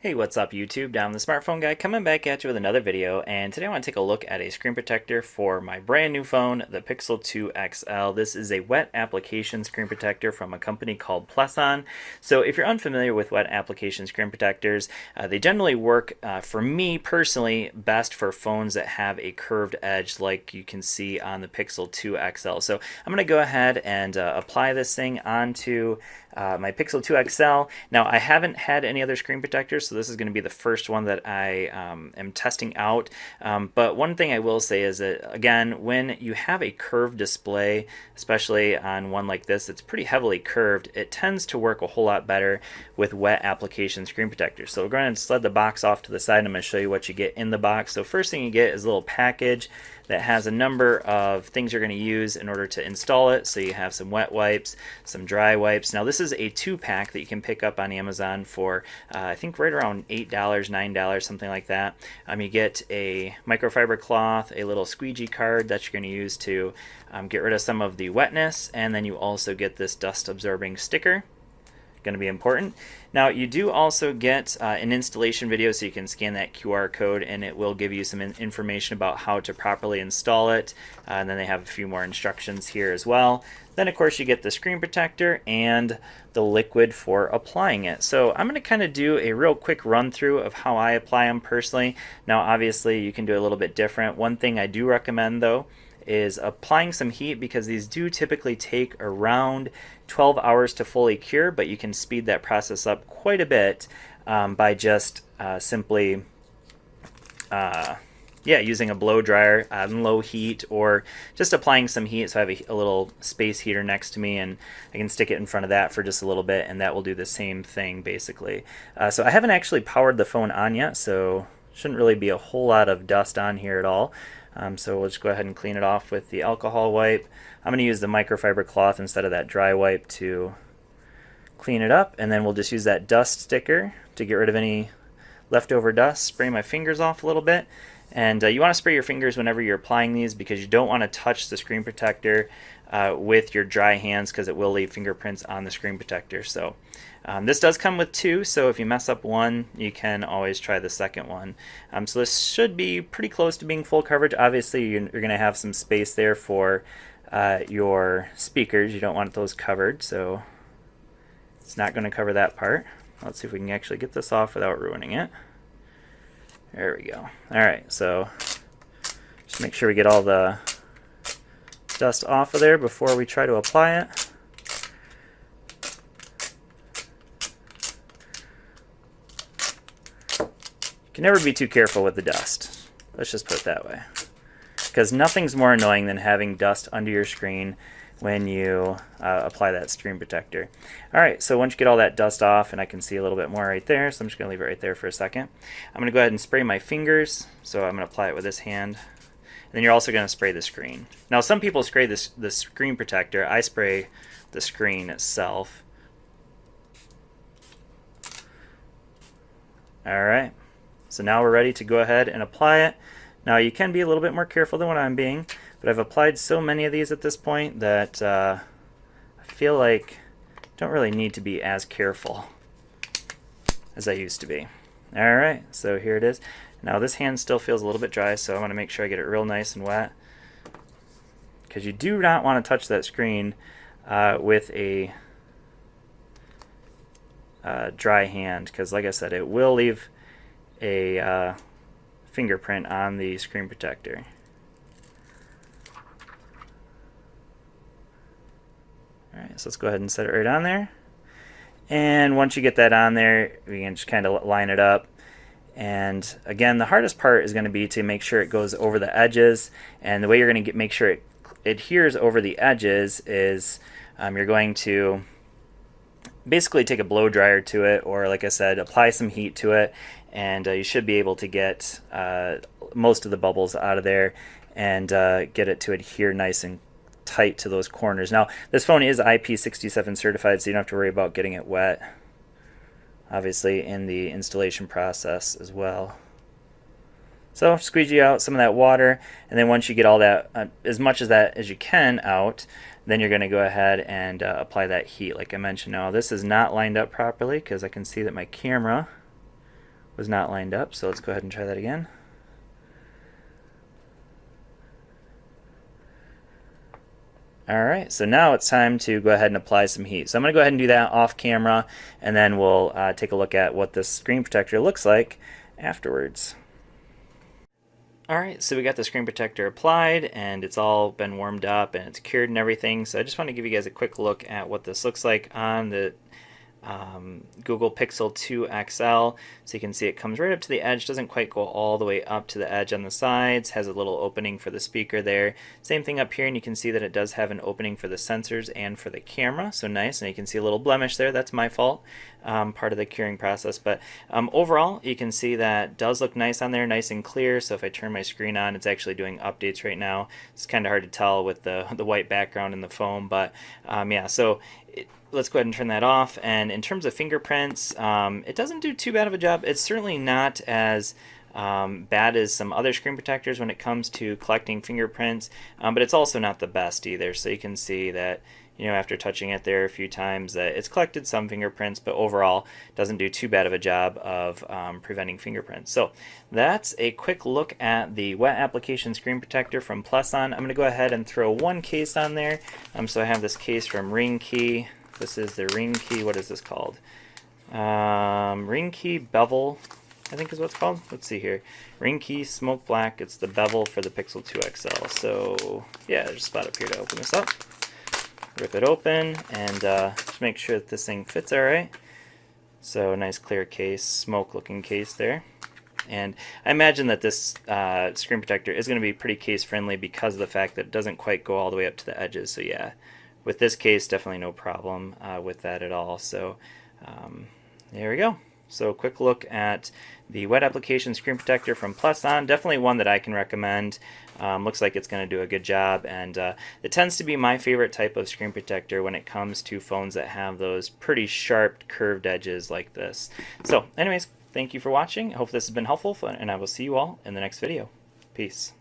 Hey, what's up YouTube? Down the smartphone guy coming back at you with another video, and today I want to take a look at a screen protector for my brand new phone, the Pixel 2 XL. This is a wet application screen protector from a company called Pleson. So if you're unfamiliar with wet application screen protectors, they generally work, for me personally, best for phones that have a curved edge like you can see on the Pixel 2 XL. So I'm going to go ahead and apply this thing onto my Pixel 2 XL. Now I haven't had any other screen protectors, so this is going to be the first one that I am testing out. But one thing I will say is that, again, when you have a curved display, especially on one like this that's pretty heavily curved, it tends to work a whole lot better with wet application screen protectors. So we're going to slide the box off to the side and I'm going to show you what you get in the box. So first thing you get is a little package that has a number of things you're going to use in order to install it. So you have some wet wipes, some dry wipes. Now this is a 2-pack that you can pick up on Amazon for I think right around $8, $9, something like that. You get a microfiber cloth, a little squeegee card that you're going to use to get rid of some of the wetness, and then you also get this dust absorbing sticker. Going to be important. Now you do also get an installation video, so you can scan that QR code and it will give you some information about how to properly install it, and then they have a few more instructions here as well. Then of course you get the screen protector and the liquid for applying it. So I'm going to kind of do a real quick run through of how I apply them personally. Now obviously you can do a little bit different. One thing I do recommend though is applying some heat, because these do typically take around 12 hours to fully cure, but you can speed that process up quite a bit by just simply using a blow dryer on low heat, or just applying some heat. So I have a little space heater next to me and I can stick it in front of that for just a little bit and that will do the same thing basically. So I haven't actually powered the phone on yet, so shouldn't really be a whole lot of dust on here at all. So we'll just go ahead and clean it off with the alcohol wipe. I'm going to use the microfiber cloth instead of that dry wipe to clean it up, and then we'll just use that dust sticker to get rid of any leftover dust. Spray my fingers off a little bit, and you want to spray your fingers whenever you're applying these, because you don't want to touch the screen protector with your dry hands, because it will leave fingerprints on the screen protector. So this does come with 2, so if you mess up one, you can always try the second one. So this should be pretty close to being full coverage. Obviously you're going to have some space there for your speakers. You don't want those covered, so it's not going to cover that part. Let's see if we can actually get this off without ruining it. There we go. Alright, so just make sure we get all the dust off of there before we try to apply it. You can never be too careful with the dust. Let's just put it that way. Because nothing's more annoying than having dust under your screen when you apply that screen protector. Alright, so once you get all that dust off, and I can see a little bit more right there, so I'm just going to leave it right there for a second. I'm going to go ahead and spray my fingers, so I'm going to apply it with this hand. And then you're also going to spray the screen. Now some people spray the screen protector. I spray the screen itself. Alright. So now we're ready to go ahead and apply it. Now you can be a little bit more careful than what I'm being, but I've applied so many of these at this point that I feel like I don't really need to be as careful as I used to be. Alright, so here it is. Now this hand still feels a little bit dry, so I want to make sure I get it real nice and wet, because you do not want to touch that screen with a dry hand, because like I said, it will leave a fingerprint on the screen protector. Alright, so let's go ahead and set it right on there. And once you get that on there, we can just kind of line it up. And again, the hardest part is going to be to make sure it goes over the edges. And the way you're going to make sure it adheres over the edges is you're going to basically take a blow dryer to it, or like I said, apply some heat to it, and you should be able to get most of the bubbles out of there and get it to adhere nice and tight to those corners. Now this phone is IP67 certified, so you don't have to worry about getting it wet, obviously, in the installation process as well. So squeegee out some of that water, and then once you get all that, as much of that as you can out, then you're going to go ahead and apply that heat like I mentioned. Now this is not lined up properly because I can see that my camera was not lined up, so let's go ahead and try that again. Alright, so now it's time to go ahead and apply some heat. So I'm going to go ahead and do that off camera, and then we'll take a look at what this screen protector looks like afterwards. Alright, so we got the screen protector applied, and it's all been warmed up, and it's cured and everything. So I just want to give you guys a quick look at what this looks like on the Google Pixel 2 XL. So you can see it comes right up to the edge, doesn't quite go all the way up to the edge on the sides, has a little opening for the speaker there. Same thing up here, and you can see that it does have an opening for the sensors and for the camera, so nice. And you can see a little blemish there, that's my fault, part of the curing process. But overall, you can see that does look nice on there, nice and clear. So if I turn my screen on, it's actually doing updates right now. It's kind of hard to tell with the white background in the foam, but yeah, so let's go ahead and turn that off. And in terms of fingerprints, it doesn't do too bad of a job. It's certainly not as bad as some other screen protectors when it comes to collecting fingerprints, but it's also not the best either. So you can see that, you know, after touching it there a few times, that it's collected some fingerprints, but overall doesn't do too bad of a job of preventing fingerprints. So that's a quick look at the wet application screen protector from Pleson. I'm going to go ahead and throw one case on there. So I have this case from Ring Key. This is the Ring Key. What is this called? Ring Key Bevel, I think is what it's called. Let's see here. Ring Key Smoke Black. It's the bevel for the Pixel 2 XL. So yeah, there's a spot up here to open this up. Rip it open and just make sure that this thing fits all right. So nice clear case, smoke looking case there. And I imagine that this screen protector is going to be pretty case friendly because of the fact that it doesn't quite go all the way up to the edges. So yeah, with this case, definitely no problem with that at all. So there we go. So a quick look at the wet application screen protector from Pleson. Definitely one that I can recommend. Looks like it's going to do a good job, and it tends to be my favorite type of screen protector when it comes to phones that have those pretty sharp curved edges like this. So anyways, thank you for watching. I hope this has been helpful, and I will see you all in the next video. Peace.